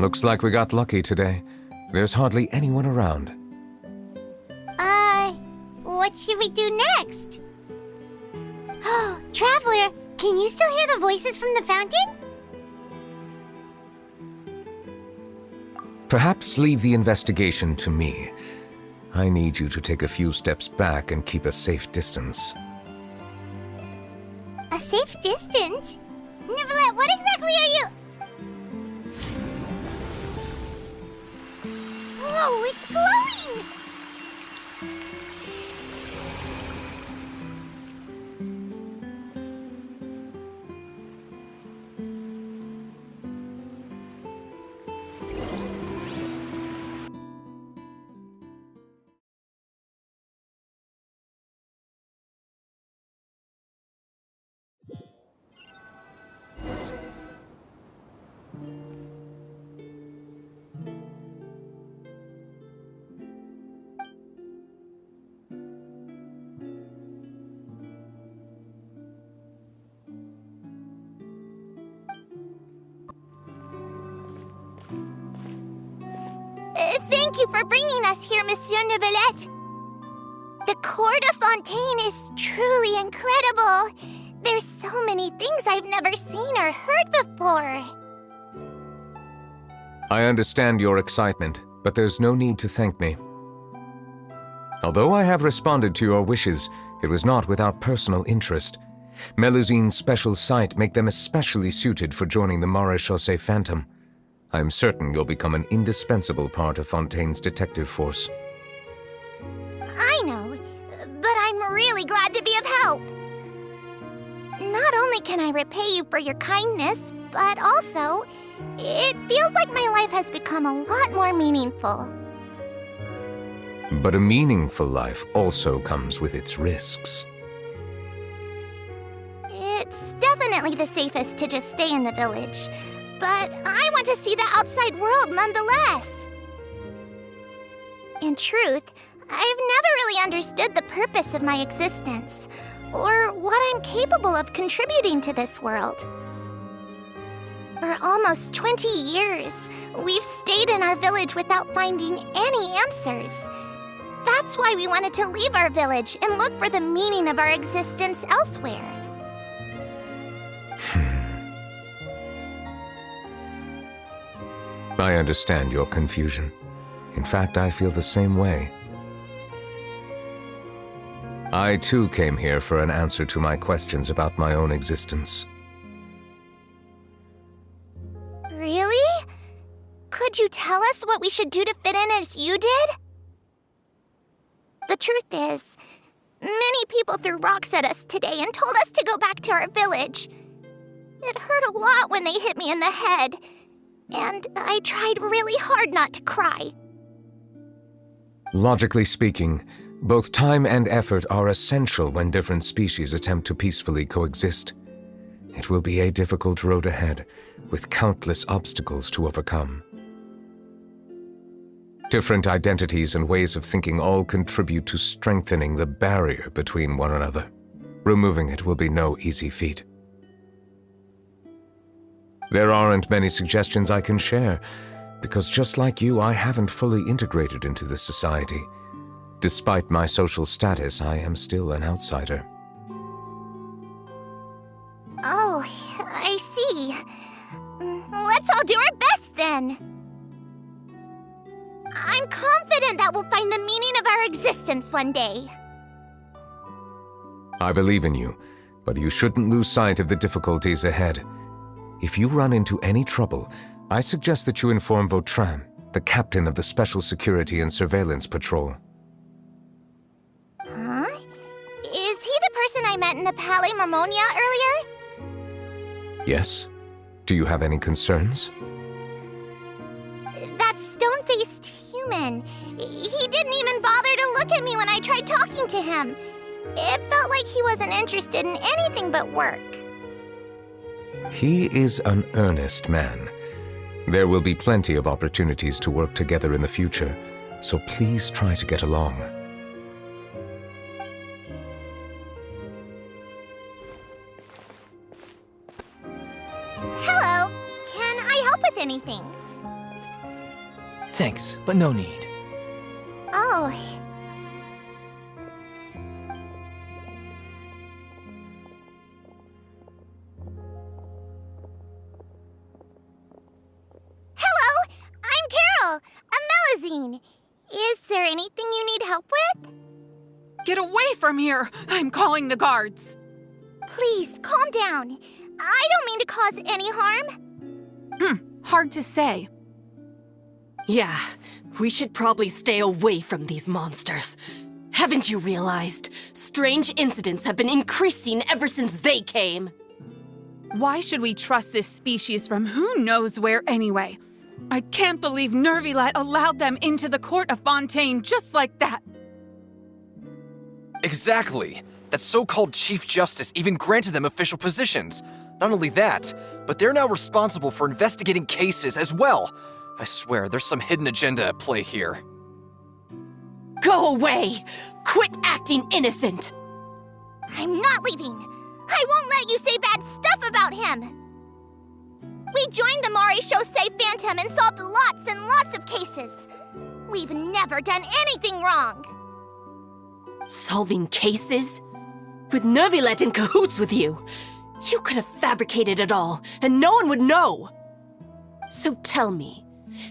Looks like we got lucky today. There's hardly anyone around. What should we do next? Oh, Traveler, can you still hear the voices from the fountain? Perhaps leave the investigation to me. I need you to take a few steps back and keep a safe distance. A safe distance? Nicolette, what exactly are you... Whoa, it's glowing! Thank you for bringing us here, Monsieur Neuvillette. The court of Vaultrin is truly incredible. There's so many things I've never seen or heard before. I understand your excitement, but there's no need to thank me. Although I have responded to your wishes, it was not without personal interest. Melusine's special sight make them especially suited for joining the Maréchaussée Phantom. I'm certain you'll become an indispensable part of Fontaine's detective force. I know, but I'm really glad to be of help. Not only can I repay you for your kindness, but also, it feels like my life has become a lot more meaningful. But a meaningful life also comes with its risks. It's definitely the safest to just stay in the village. But I want to see the outside world nonetheless. In truth, I've never really understood the purpose of my existence, or what I'm capable of contributing to this world. For almost 20 years, we've stayed in our village without finding any answers. That's why we wanted to leave our village and look for the meaning of our existence elsewhere. I understand your confusion. In fact, I feel the same way. I too came here for an answer to my questions about my own existence. Really? Could you tell us what we should do to fit in as you did? The truth is, many people threw rocks at us today and told us to go back to our village. It hurt a lot when they hit me in the head. And I tried really hard not to cry. Logically speaking, both time and effort are essential when different species attempt to peacefully coexist. It will be a difficult road ahead, with countless obstacles to overcome. Different identities and ways of thinking all contribute to strengthening the barrier between one another. Removing it will be no easy feat. There aren't many suggestions I can share, because just like you, I haven't fully integrated into this society. Despite my social status, I am still an outsider. Oh, I see. Let's all do our best then. I'm confident that we'll find the meaning of our existence one day. I believe in you, but you shouldn't lose sight of the difficulties ahead. If you run into any trouble, I suggest that you inform Vaultrin, the captain of the Special Security and Surveillance Patrol. Huh? Is he the person I met in the Palais Marmonia earlier? Yes? Do you have any concerns? That stone-faced human. He didn't even bother to look at me when I tried talking to him. It felt like he wasn't interested in anything but work. He is an earnest man. There will be plenty of opportunities to work together in the future, so please try to get along. Hello. Can I help with anything? Thanks, but no need. Oh. Hello, I'm Carole, a Melazine. Is there anything you need help with? Get away from here! I'm calling the guards! Please, calm down. I don't mean to cause any harm. Hard to say. Yeah, we should probably stay away from these monsters. Haven't you realized? Strange incidents have been increasing ever since they came. Why should we trust this species from who knows where anyway? I can't believe Nervilet allowed them into the court of Vaultrin just like that. Exactly. That so-called Chief Justice even granted them official positions. Not only that, but they're now responsible for investigating cases as well. I swear, there's some hidden agenda at play here. Go away! Quit acting innocent! I'm not leaving. I won't let you say bad stuff about him. We joined the Mari Chaussee Phantom and solved lots and lots of cases. We've never done anything wrong. Solving cases? With Nervilet in cahoots with you? You could have fabricated it all, and no one would know! So tell me,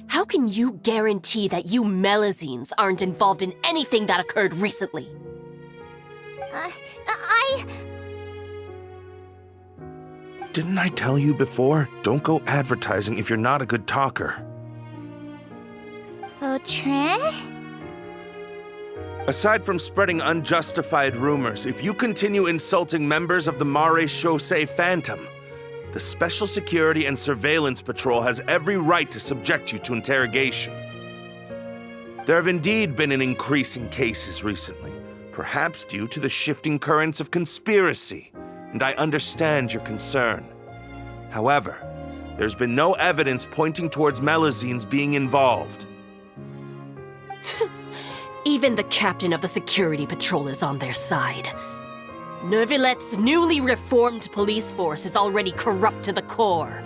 how can you guarantee that you Melazines aren't involved in anything that occurred recently? Didn't I tell you before? Don't go advertising if you're not a good talker. Vaultrin? Aside from spreading unjustified rumors, if you continue insulting members of the Mare Chaussee Phantom, the Special Security and Surveillance Patrol has every right to subject you to interrogation. There have indeed been an increase in cases recently, perhaps due to the shifting currents of conspiracy, and I understand your concern. However, there's been no evidence pointing towards Melazines being involved. Even the captain of the security patrol is on their side. Nervilet's newly reformed police force is already corrupt to the core.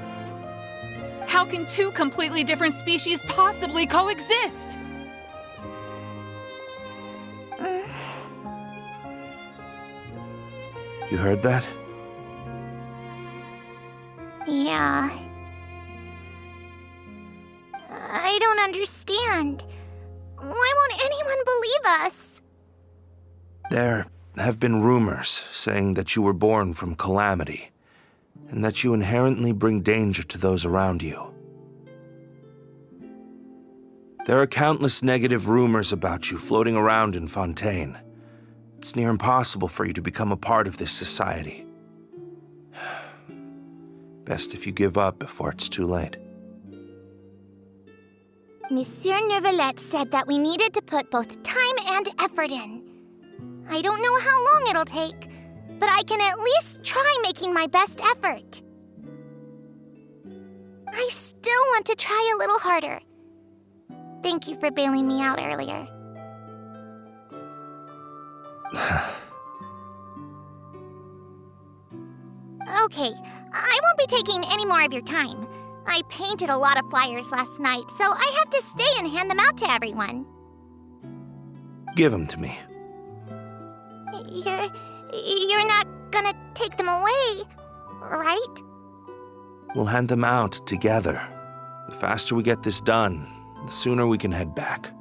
How can two completely different species possibly coexist? You heard that? Yeah. I don't understand. Why won't anyone believe us? There have been rumors saying that you were born from calamity, and that you inherently bring danger to those around you. There are countless negative rumors about you floating around in Fontaine. It's near impossible for you to become a part of this society. Best if you give up before it's too late. Monsieur Nervilet said that we needed to put both time and effort in. I don't know how long it'll take, but I can at least try making my best effort. I still want to try a little harder. Thank you for bailing me out earlier. Okay, I won't be taking any more of your time. I painted a lot of flyers last night, so I have to stay and hand them out to everyone. Give them to me. You're not gonna take them away, right? We'll hand them out together. The faster we get this done, the sooner we can head back.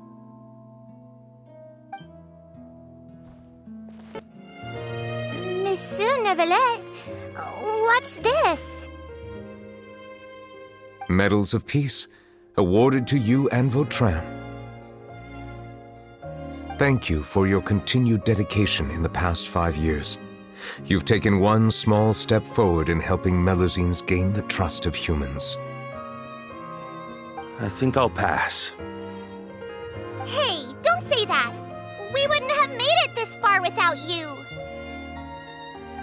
Monsieur Nervilet, what's this? Medals of Peace, awarded to you and Vaultrin. Thank you for your continued dedication in the past 5 years. You've taken one small step forward in helping Melazines gain the trust of humans. I think I'll pass. Hey, don't say that. We wouldn't have made it this far without you.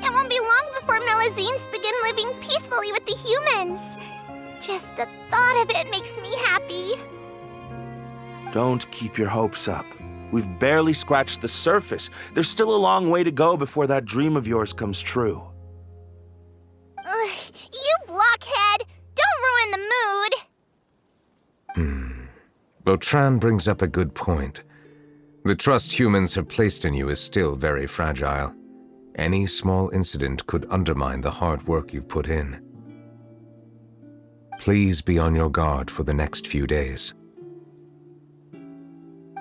It won't be long before Melazines begin living peacefully with the humans. Just the thought of it makes me happy. Don't keep your hopes up. We've barely scratched the surface. There's still a long way to go before that dream of yours comes true. You blockhead! Don't ruin the mood! Vaultrin brings up a good point. The trust humans have placed in you is still very fragile. Any small incident could undermine the hard work you've put in. Please be on your guard for the next few days.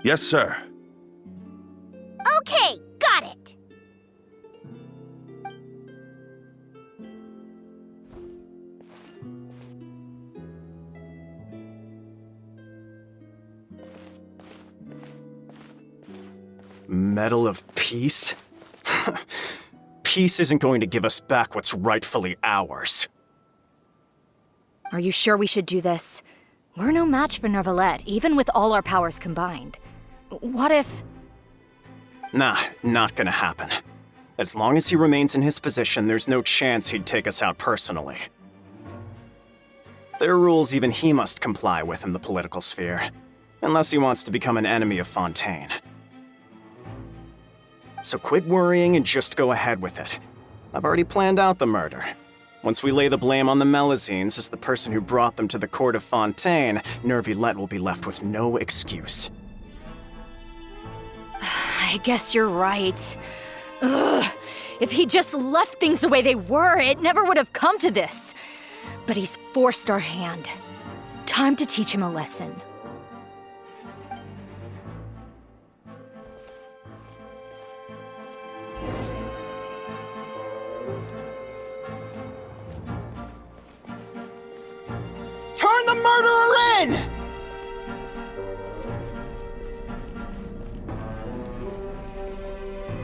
Yes, sir. Okay, got it. Medal of Peace? Peace isn't going to give us back what's rightfully ours. Are you sure we should do this? We're no match for Nervalette, even with all our powers combined. What if... Nah, not gonna happen. As long as he remains in his position, there's no chance he'd take us out personally. There are rules even he must comply with in the political sphere, unless he wants to become an enemy of Fontaine. So quit worrying and just go ahead with it. I've already planned out the murder. Once we lay the blame on the Melazines as the person who brought them to the court of Fontaine, Nervilette will be left with no excuse. I guess you're right. Ugh. If he just left things the way they were, it never would have come to this. But he's forced our hand. Time to teach him a lesson. Turn the murderer in!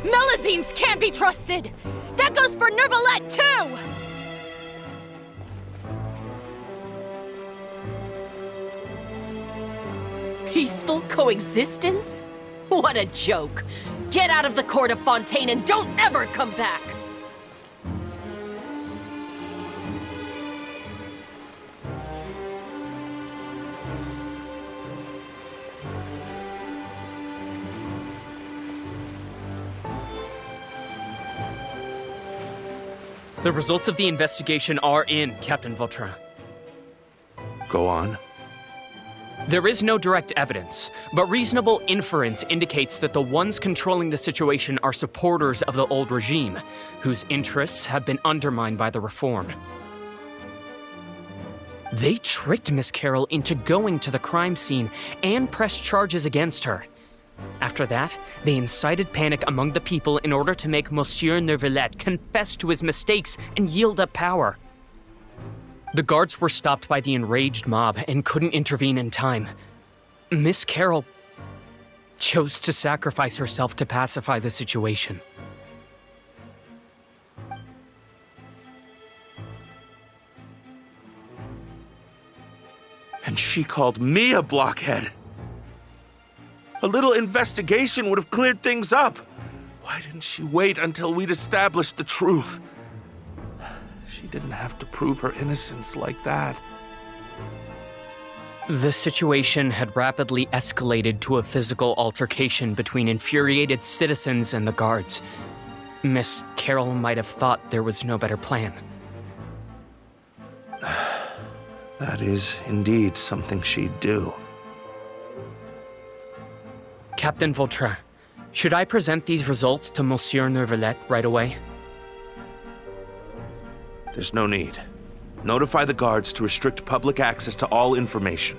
Melazines can't be trusted! That goes for Nervalette, too! Peaceful coexistence? What a joke. Get out of the court of Fontaine and don't ever come back! The results of the investigation are in, Captain Vaultrin. Go on. There is no direct evidence, but reasonable inference indicates that the ones controlling the situation are supporters of the old regime, whose interests have been undermined by the reform. They tricked Miss Carole into going to the crime scene and pressed charges against her. After that, they incited panic among the people in order to make Monsieur Nervilette confess to his mistakes and yield up power. The guards were stopped by the enraged mob and couldn't intervene in time. Miss Carole chose to sacrifice herself to pacify the situation. And she called me a blockhead. A little investigation would have cleared things up. Why didn't she wait until we'd established the truth? She didn't have to prove her innocence like that. The situation had rapidly escalated to a physical altercation between infuriated citizens and the guards. Miss Carole might have thought there was no better plan. That is indeed something she'd do. Captain Vaultrin, should I present these results to Monsieur Nervilette right away? There's no need. Notify the guards to restrict public access to all information.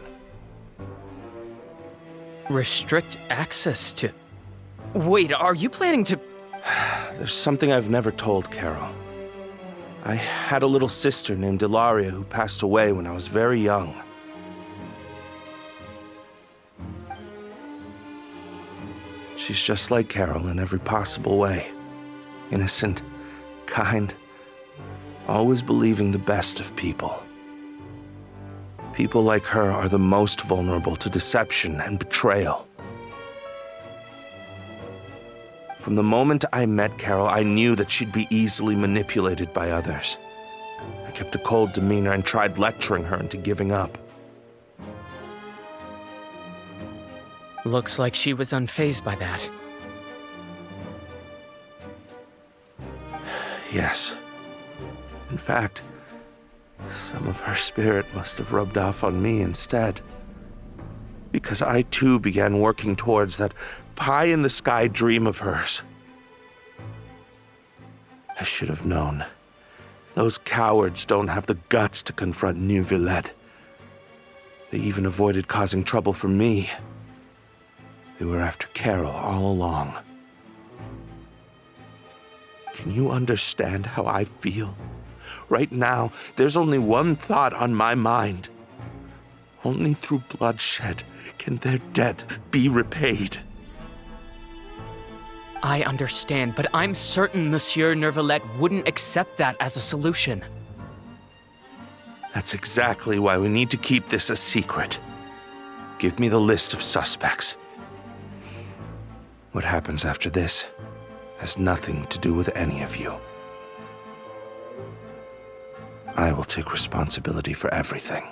Restrict access to... Wait, are you planning to... There's something I've never told Carole. I had a little sister named Ilaria who passed away when I was very young. She's just like Carole in every possible way. Innocent, kind, always believing the best of people. People like her are the most vulnerable to deception and betrayal. From the moment I met Carole, I knew that she'd be easily manipulated by others. I kept a cold demeanor and tried lecturing her into giving up. Looks like she was unfazed by that. Yes. In fact, some of her spirit must have rubbed off on me instead. because I too began working towards that pie-in-the-sky dream of hers. I should have known. Those cowards don't have the guts to confront Neuvillette. They even avoided causing trouble for me. They were after Carole all along. Can you understand how I feel? Right now, there's only one thought on my mind. Only through bloodshed can their debt be repaid. I understand, but I'm certain Monsieur Neuvillette wouldn't accept that as a solution. That's exactly why we need to keep this a secret. Give me the list of suspects. What happens after this has nothing to do with any of you. I will take responsibility for everything.